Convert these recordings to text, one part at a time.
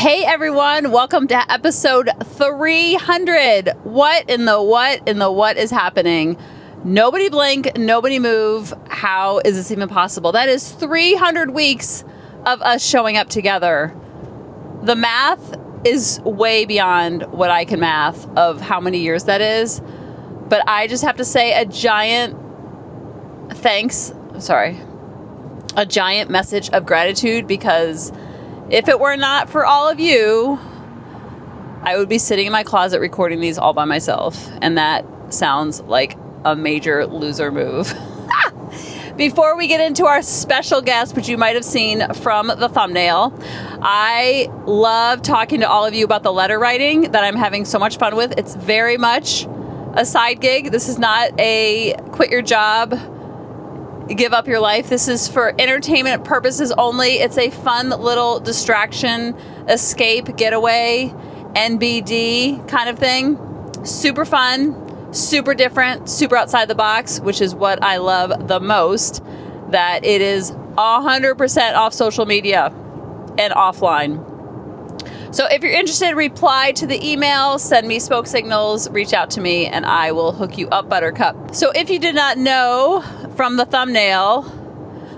Hey everyone, welcome to episode 300. What is happening? Nobody blink, nobody move. How is this even possible? That is 300 weeks of us showing up together. The math is way beyond what I can math of how many years that is. But I just have to say a giant message of gratitude, because if it were not for all of you, I would be sitting in my closet recording these all by myself. And that sounds like a major loser move. Before we get into our special guest, which you might have seen from the thumbnail, I love talking to all of you about the letter writing that I'm having so much fun with. It's very much a side gig. This is not a quit your job, give up your life. This is for entertainment purposes only. It's a fun little distraction, escape, getaway, NBD kind of thing. Super fun, super different, super outside the box, which is what I love the most, that it is 100% off social media and offline. So if you're interested, reply to the email, send me smoke signals, reach out to me, and I will hook you up, Buttercup. So if you did not know from the thumbnail,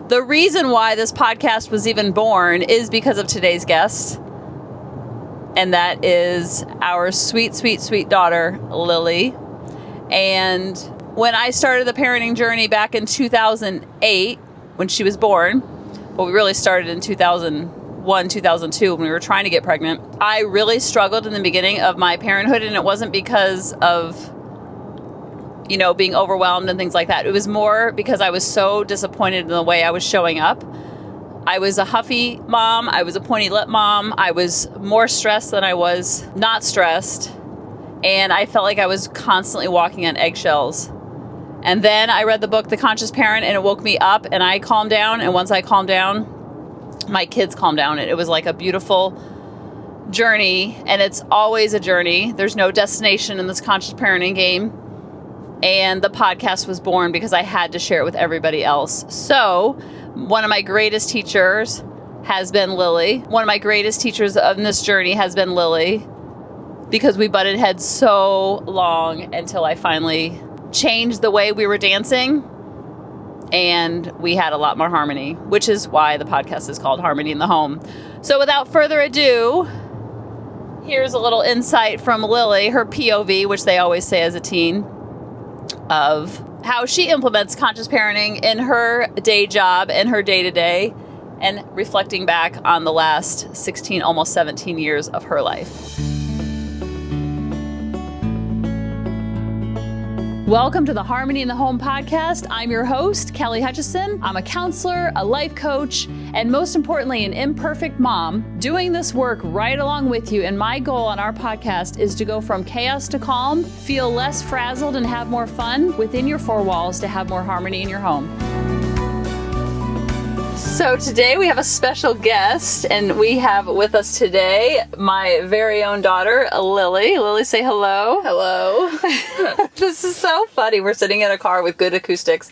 the reason why this podcast was even born is because of today's guest. And that is our sweet, sweet, sweet daughter, Lily. And when I started the parenting journey back in 2008, when she was born, but we really started in 2001, 2002, when we were trying to get pregnant, I really struggled in the beginning of my parenthood, and it wasn't because of, being overwhelmed and things like that. It was more because I was so disappointed in the way I was showing up. I was a huffy mom. I was a pointy lip mom. I was more stressed than I was not stressed. And I felt like I was constantly walking on eggshells. And then I read the book, The Conscious Parent, and it woke me up, and I calmed down. And once I calmed down, my kids calmed down. And it was like a beautiful journey. And it's always a journey. There's no destination in this conscious parenting game. And the podcast was born because I had to share it with everybody else. So one of my greatest teachers has been Lily. One of my greatest teachers of this journey has been Lily, because we butted heads so long until I finally changed the way we were dancing, and we had a lot more harmony, which is why the podcast is called Harmony in the Home. So without further ado, here's a little insight from Lily, her POV, which they always say as a teen, of how she implements conscious parenting in her day job and her day-to-day, and reflecting back on the last 16, almost 17 years of her life. Welcome to the Harmony in the Home podcast. I'm your host, Kelly Hutchison. I'm a counselor, a life coach, and most importantly, an imperfect mom doing this work right along with you. And my goal on our podcast is to go from chaos to calm, feel less frazzled, and have more fun within your four walls to have more harmony in your home. So today we have a special guest, and we have with us today my very own daughter, Lily. Lily, say hello. Hello. This is so funny. We're sitting in a car with good acoustics.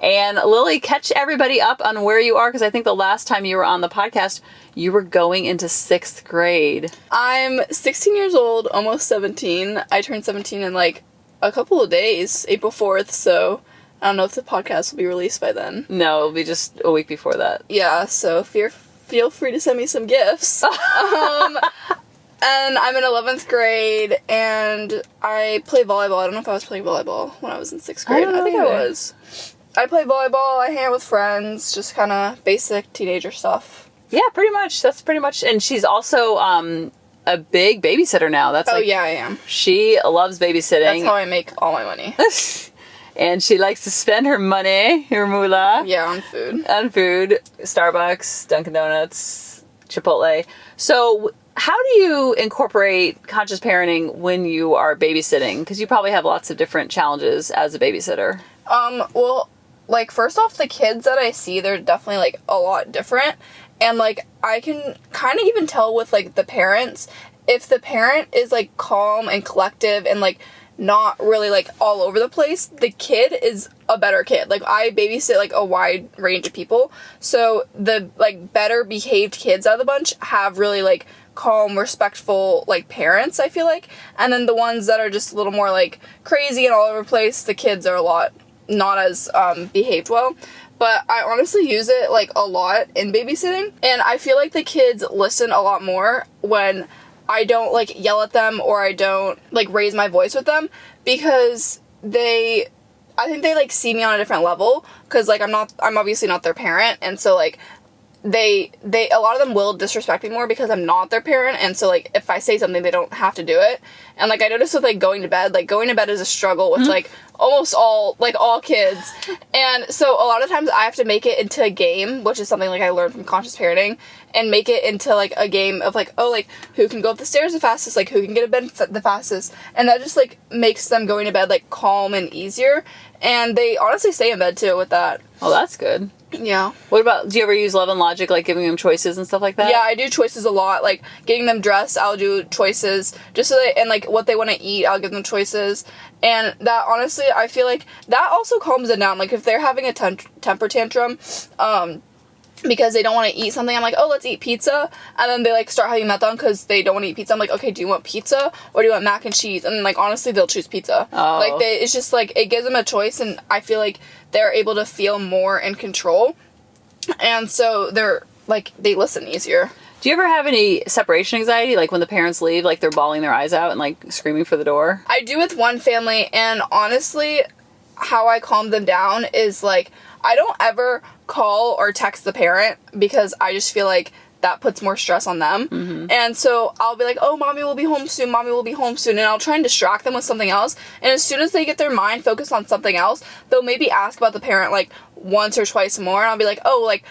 And Lily, catch everybody up on where you are, because I think the last time you were on the podcast, you were going into 6th grade. I'm 16 years old, almost 17. I turned 17 in like a couple of days, April 4th, so I don't know if the podcast will be released by then. No, it'll be just a week before that. Yeah, so feel free to send me some gifts. And I'm in 11th grade, and I play volleyball. I don't know if I was playing volleyball when I was in 6th grade. I think I was. I play volleyball, I hang out with friends, just kind of basic teenager stuff. Yeah, pretty much. That's pretty much. And she's also a big babysitter now. Yeah, I am. She loves babysitting. That's how I make all my money. And she likes to spend her money, her moolah. Yeah, on food. On food. Starbucks, Dunkin' Donuts, Chipotle. So how do you incorporate conscious parenting when you are babysitting? Because you probably have lots of different challenges as a babysitter. Well, like, first off, the kids that I see, they're definitely, like, a lot different. And, like, I can kind of even tell with, like, the parents, if the parent is, like, calm and collective and, like, not really, like, all over the place, the kid is a better kid. Like, I babysit, like, a wide range of people. So the, like, better behaved kids out of the bunch have really, like, calm, respectful, like, parents, I feel like. And then the ones that are just a little more, like, crazy and all over the place, the kids are a lot not as behaved well. But I honestly use it, like, a lot in babysitting. And I feel like the kids listen a lot more when I don't, like, yell at them or I don't, like, raise my voice with them, because I think they, like, see me on a different level, because, like, I'm obviously not their parent, and so, like, a lot of them will disrespect me more because I'm not their parent, and so, like, if I say something, they don't have to do it. And, like, I noticed with, like, going to bed is a struggle with, like, almost all kids. And so a lot of times I have to make it into a game, which is something, like, I learned from conscious parenting, and make it into, like, a game of, like, oh, like, who can go up the stairs the fastest, like, who can get to bed the fastest, and that just, like, makes them going to bed, like, calm and easier, and they honestly stay in bed, too, with that. Oh, that's good. Yeah. What about, do you ever use love and logic, like giving them choices and stuff like that? Yeah, I do choices a lot. Like, getting them dressed, I'll do choices. Just so and, like, what they want to eat, I'll give them choices. And that, honestly, I feel like that also calms it down. Like, if they're having a temper tantrum, because they don't want to eat something, I'm like, oh, let's eat pizza. And then they, like, start having meltdown because they don't want to eat pizza. I'm like, okay, do you want pizza or do you want mac and cheese? And, like, honestly, they'll choose pizza. Oh. Like, it's just, like, it gives them a choice, and I feel like they're able to feel more in control. And so they're, like, they listen easier. Do you ever have any separation anxiety? Like, when the parents leave, like, they're bawling their eyes out and, like, screaming for the door? I do with one family, and honestly, how I calm them down is, like, I don't ever call or text the parent because I just feel like that puts more stress on them. Mm-hmm. And so I'll be like, oh, mommy will be home soon, and I'll try and distract them with something else. And as soon as they get their mind focused on something else, they'll maybe ask about the parent, like, once or twice more, and I'll be like, oh, like,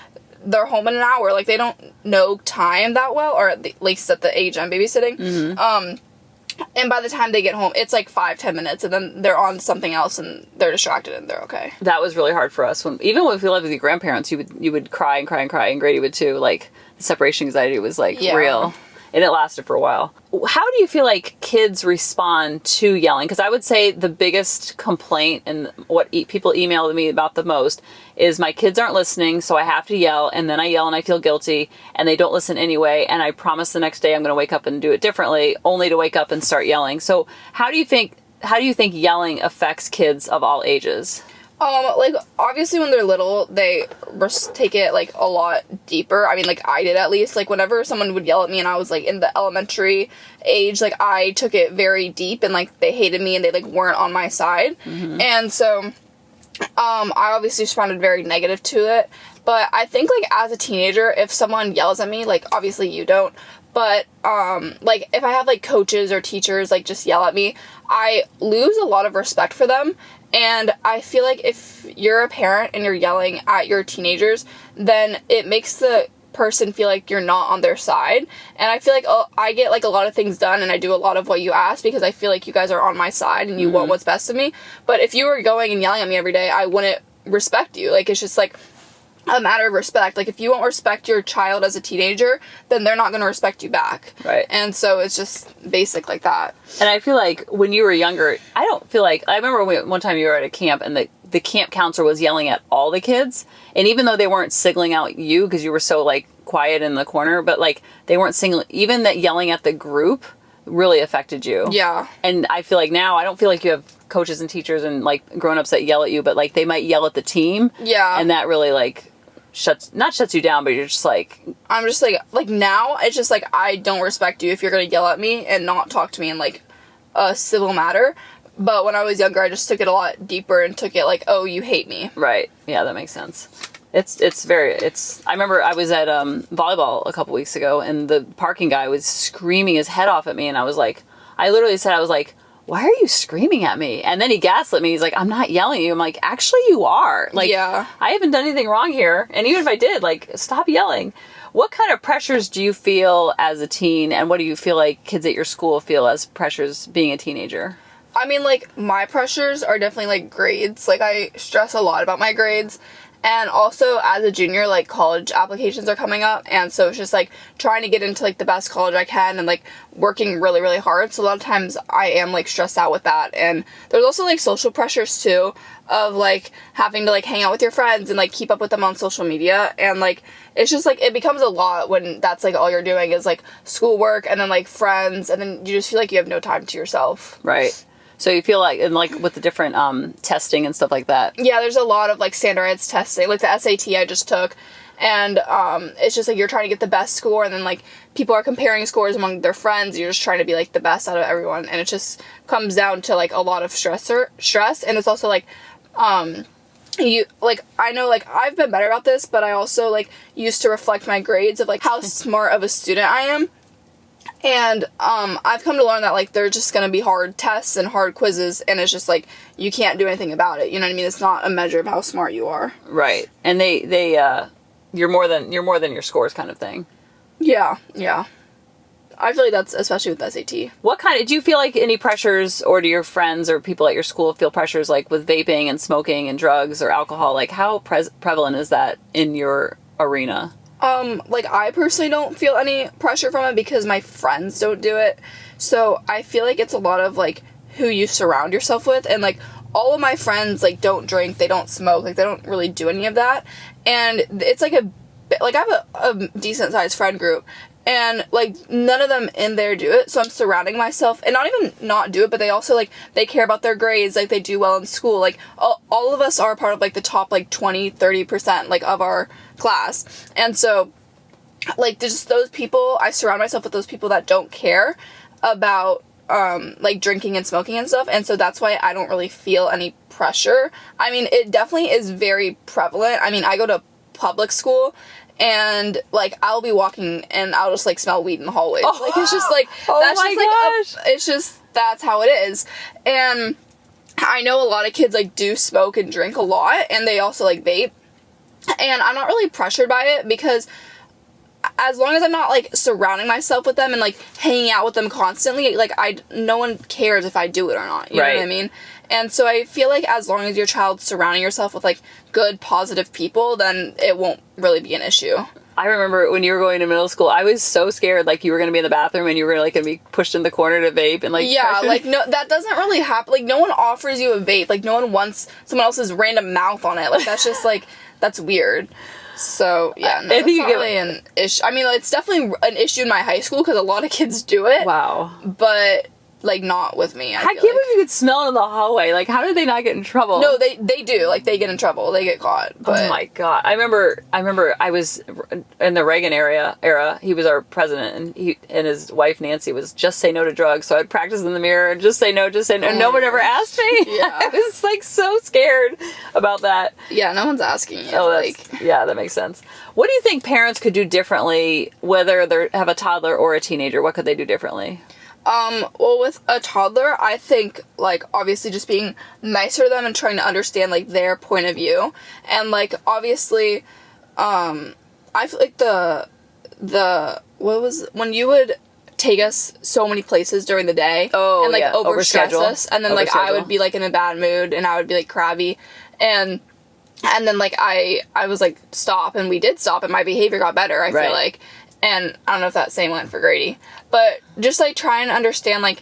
they're home in an hour. Like, they don't know time that well, or at least at the age I'm babysitting. Mm-hmm. And by the time they get home, it's like 5-10 minutes, and then they're on something else, and they're distracted, and they're okay. That was really hard for us. Even when we lived with your grandparents, you would cry and cry and cry, and Grady would too. Like, the separation anxiety was, like, real. And it lasted for a while. How do you feel like kids respond to yelling? Because I would say the biggest complaint and what people email me about the most is my kids aren't listening, so I have to yell, and then I yell and I feel guilty, and they don't listen anyway, and I promise the next day I'm going to wake up and do it differently, only to wake up and start yelling. So how do you think yelling affects kids of all ages? Like, obviously when they're little, they take it, like, a lot deeper. I mean, like, I did at least. Like, whenever someone would yell at me and I was, like, in the elementary age, like, I took it very deep, and, like, they hated me and they, like, weren't on my side. Mm-hmm. And so, I obviously responded very negative to it. But I think, like, as a teenager, if someone yells at me, like, obviously you don't, but, like, if I have, like, coaches or teachers, like, just yell at me, I lose a lot of respect for them. And I feel like if you're a parent and you're yelling at your teenagers, then it makes the person feel like you're not on their side. And I feel like I get, like, a lot of things done, and I do a lot of what you ask because I feel like you guys are on my side and you want what's best of me. But if you were going and yelling at me every day, I wouldn't respect you. Like, it's just, like, a matter of respect. Like, if you won't respect your child as a teenager, then they're not going to respect you back. Right. And so it's just basic like that. And I feel like when you were younger, I remember one time you were at a camp, and the camp counselor was yelling at all the kids. And even though they weren't singling out you because you were so, like, quiet in the corner, but, like, they weren't singling, even that yelling at the group really affected you. Yeah. And I feel like now, I don't feel like you have coaches and teachers and, like, grown-ups that yell at you, but, like, they might yell at the team. Yeah. And that really, like, shuts you down, but you're just like... I'm just like now, it's just, like, I don't respect you if you're gonna yell at me and not talk to me in, like, a civil matter. But when I was younger, I just took it a lot deeper and took it like, oh, you hate me. Right. Yeah, that makes sense. I remember I was at volleyball a couple weeks ago, and the parking guy was screaming his head off at me, and I literally said, why are you screaming at me? And then he gaslit me. He's like, I'm not yelling at you. I'm like, actually you are. Like, yeah. I haven't done anything wrong here. And even if I did, like, stop yelling. What kind of pressures do you feel as a teen, and what do you feel like kids at your school feel as pressures being a teenager? I mean, like, my pressures are definitely, like, grades. Like, I stress a lot about my grades. And also, as a junior, like, college applications are coming up, and so it's just, like, trying to get into, like, the best college I can and, like, working really, really hard. So a lot of times I am, like, stressed out with that. And there's also, like, social pressures, too, of, like, having to, like, hang out with your friends and, like, keep up with them on social media. And, like, it's just, like, it becomes a lot when that's, like, all you're doing is, like, schoolwork and then, like, friends, and then you just feel like you have no time to yourself. Right. So you feel like, and like with the different testing and stuff like that. Yeah, there's a lot of like standardized testing, like the SAT I just took, and it's just like you're trying to get the best score, and then like people are comparing scores among their friends. You're just trying to be like the best out of everyone, and it just comes down to like a lot of stress, and it's also like you like I know like I've been better about this, but I also like used to reflect my grades of like how smart of a student I am. And, I've come to learn that, like, they're just gonna be hard tests and hard quizzes, and it's just, like, you can't do anything about it, you know what I mean? It's not a measure of how smart you are. Right. And you're more than your scores kind of thing. Yeah. I feel like that's, especially with the SAT. Do you feel like any pressures, or do your friends or people at your school feel pressures, like, with vaping and smoking and drugs or alcohol? Like, how prevalent is that in your arena? Like, I personally don't feel any pressure from it because my friends don't do it. So I feel like it's a lot of, like, who you surround yourself with. And, like, all of my friends, like, don't drink, they don't smoke, like, they don't really do any of that. And it's, like, I have a decent-sized friend group. And, like, none of them in there do it, so I'm surrounding myself, and not even not do it, but they also, like, they care about their grades, like, they do well in school, like, all of us are part of, like, the top, like, 20-30%, like, of our class, and so, like, just those people, I surround myself with those people that don't care about, like, drinking and smoking and stuff, and so that's why I don't really feel any pressure. I mean, it definitely is very prevalent. I mean, I go to public school, and, like, I'll be walking, and I'll just, like, smell weed in the hallways. Oh, like, it's just, like, that's just, like, it's just, that's how it is. And I know a lot of kids, like, do smoke and drink a lot, and they also, like, vape. And I'm not really pressured by it, because as long as I'm not, like, surrounding myself with them and, like, hanging out with them constantly, like, no one cares if I do it or not. You know what I mean? And so I feel like as long as your child's surrounding yourself with, like, good, positive people, then it won't really be an issue. I remember when you were going to middle school, I was so scared, like, you were going to be in the bathroom and you were, like, going to be pushed in the corner to vape and, like... Yeah, pressured. like, no, that doesn't really happen. Like, no one offers you a vape. Like, no one wants someone else's random mouth on it. Like, that's just, like, that's weird. So, yeah, no, I think it's not really an issue. I mean, it's definitely an issue in my high school because a lot of kids do it. Wow. But... like, not with me, I can't believe you could smell it in the hallway. Like, how did they not get in trouble? No, they do. Like, they get in trouble. They get caught. But... oh, my God. I remember I was in the Reagan era. He was our president, and his wife, Nancy, was just say no to drugs. So I'd practice in the mirror and just say no. And no one ever asked me. Yeah. I was, like, so scared about that. Yeah, no one's asking you. Oh, yeah, that makes sense. What do you think parents could do differently, whether they have a toddler or a teenager? What could they do differently? Well, with a toddler, I think, like, obviously just being nicer to them and trying to understand, like, their point of view. And, like, obviously, I feel like when you would take us so many places during the day. Oh, and, like, yeah. Overstress us. And then, like, I would be, like, in a bad mood, and I would be, like, crabby. And then, like, I was, like, stop, and we did stop, and my behavior got better, I feel like. And I don't know if that same went for Grady. But just, like, try and understand, like,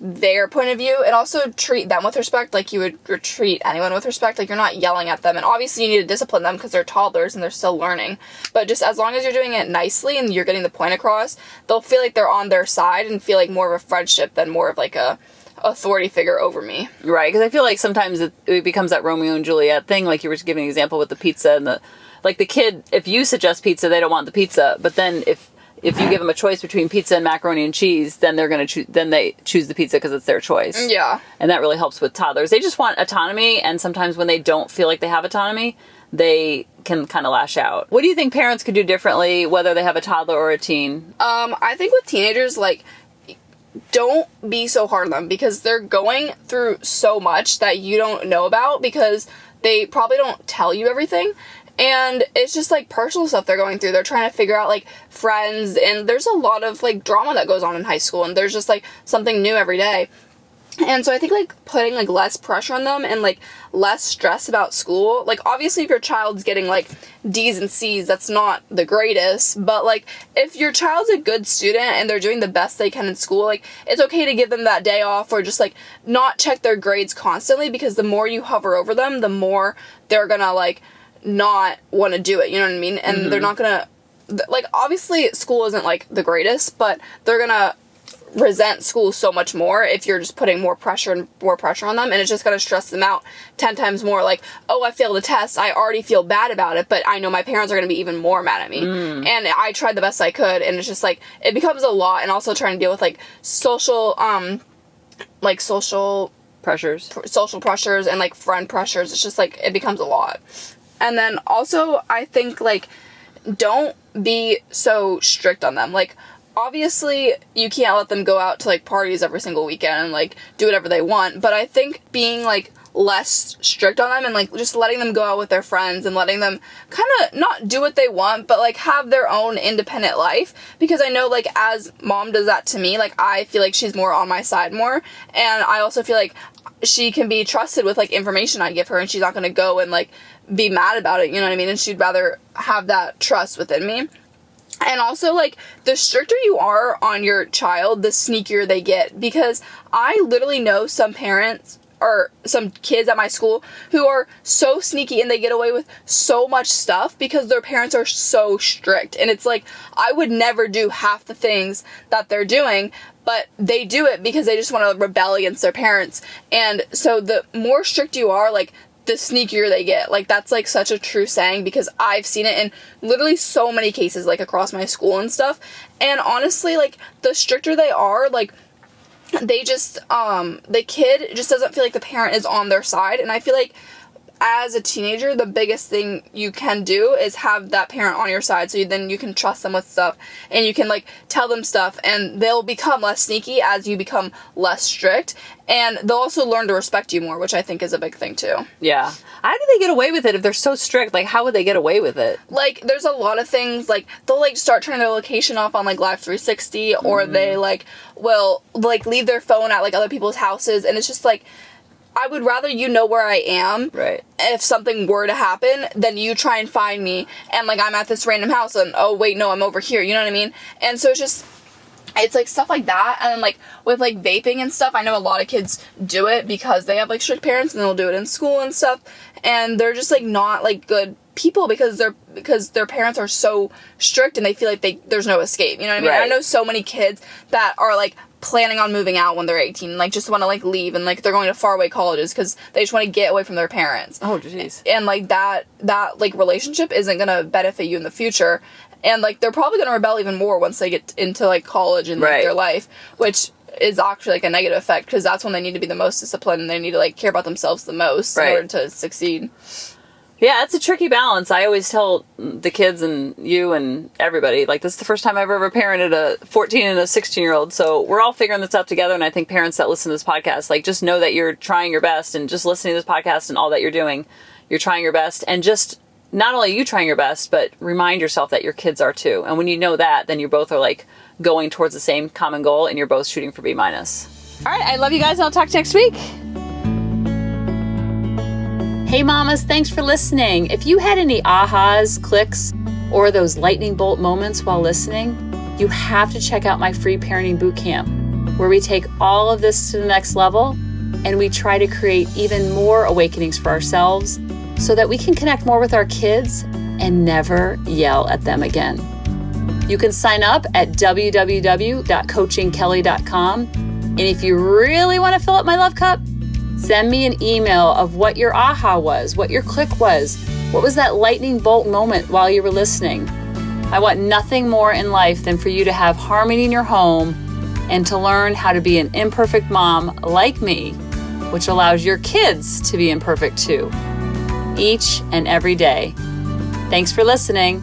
their point of view, and also treat them with respect like you would treat anyone with respect. Like, you're not yelling at them. And obviously you need to discipline them because they're toddlers and they're still learning. But just as long as you're doing it nicely and you're getting the point across, they'll feel like they're on their side and feel like more of a friendship than more of, like, a authority figure over me. Right, because I feel like sometimes it becomes that Romeo and Juliet thing, like you were just giving an example with the pizza and the... like, the kid, if you suggest pizza, they don't want the pizza. But then if you give them a choice between pizza and macaroni and cheese, then they're going to they choose the pizza because it's their choice. Yeah. And that really helps with toddlers. They just want autonomy, and sometimes when they don't feel like they have autonomy, they can kind of lash out. What do you think parents could do differently, whether they have a toddler or a teen? I think with teenagers, like, don't be so hard on them because they're going through so much that you don't know about because they probably don't tell you everything. And it's just, like, personal stuff they're going through. They're trying to figure out, like, friends, and there's a lot of, like, drama that goes on in high school, and there's just, like, something new every day. And so I think, like, putting, like, less pressure on them and, like, less stress about school. Like, obviously, if your child's getting, like, D's and C's, that's not the greatest. But, like, if your child's a good student and they're doing the best they can in school, like, it's okay to give them that day off or just, like, not check their grades constantly, because the more you hover over them, the more they're gonna, like, not want to do it. You know what I mean? And they're not gonna, like, obviously, school isn't, like, the greatest, but they're gonna resent school so much more if you're just putting more pressure on them, and it's just going to stress them out 10 times more. Like, oh, I failed a test, I already feel bad about it, but I know my parents are going to be even more mad at me, and I tried the best I could, and it's just like, it becomes a lot. And also trying to deal with, like, social pressures and, like, friend pressures, it's just like, it becomes a lot. And then also, I think, like, don't be so strict on them. Like, obviously, you can't let them go out to, like, parties every single weekend and, like, do whatever they want. But I think being, like, less strict on them and, like, just letting them go out with their friends and letting them kind of not do what they want, but, like, have their own independent life. Because I know, like, as mom does that to me, like, I feel like she's more on my side more. And I also feel like she can be trusted with, like, information I give her, and she's not going to go and, like, be mad about it, you know what I mean? And she'd rather have that trust within me. And also, like, the stricter you are on your child, the sneakier they get. Because I literally know some parents or some kids at my school who are so sneaky, and they get away with so much stuff because their parents are so strict. And it's like, I would never do half the things that they're doing, but they do it because they just want to rebel against their parents. And so the more strict you are, like, the sneakier they get. Like, that's, like, such a true saying, because I've seen it in literally so many cases, like, across my school and stuff. And honestly, like, the stricter they are, like, they just, the kid just doesn't feel like the parent is on their side. And I feel like as a teenager, the biggest thing you can do is have that parent on your side, so then you can trust them with stuff, and you can, like, tell them stuff, and they'll become less sneaky as you become less strict, and they'll also learn to respect you more, which I think is a big thing too. Yeah. How do they get away with it if they're so strict? Like, how would they get away with it? Like, there's a lot of things, like, they'll, like, start turning their location off on, like, Live 360, or they, like, will, like, leave their phone at, like, other people's houses, and it's just, like, I would rather you know where I am, right, if something were to happen, than you try and find me, and, like, I'm at this random house, and, oh, wait, no, I'm over here, you know what I mean? And so it's just, it's, like, stuff like that. And then, like, with, like, vaping and stuff, I know a lot of kids do it because they have, like, strict parents, and they'll do it in school and stuff, and they're just, like, not, like, good people because their parents are so strict, and they feel like there's no escape, you know what I mean? Right. I know so many kids that are, like, planning on moving out when they're 18, and, like, just want to, like, leave, and, like, they're going to faraway colleges because they just want to get away from their parents. Oh, jeez. And, like, that like, relationship isn't gonna benefit you in the future, and, like, they're probably gonna rebel even more once they get into, like, college and, like, their life, which is actually, like, a negative effect, because that's when they need to be the most disciplined, and they need to, like, care about themselves the most in order to succeed. Yeah, it's a tricky balance. I always tell the kids and you and everybody, like, this is the first time I've ever parented a 14 and a 16-year-old, so we're all figuring this out together. And I think parents that listen to this podcast, like, just know that you're trying your best, and just listening to this podcast and all that you're doing, you're trying your best. And just, not only you trying your best, but remind yourself that your kids are too. And when you know that, then you both are, like, going towards the same common goal, and you're both shooting for B-. All right, I love you guys, and I'll talk to you next week. Hey mamas, thanks for listening. If you had any ahas, clicks, or those lightning bolt moments while listening, you have to check out my free parenting bootcamp, where we take all of this to the next level, and we try to create even more awakenings for ourselves so that we can connect more with our kids and never yell at them again. You can sign up at www.coachingkelly.com. And if you really want to fill up my love cup, send me an email of what your aha was, what your click was, what was that lightning bolt moment while you were listening. I want nothing more in life than for you to have harmony in your home and to learn how to be an imperfect mom like me, which allows your kids to be imperfect too, each and every day. Thanks for listening.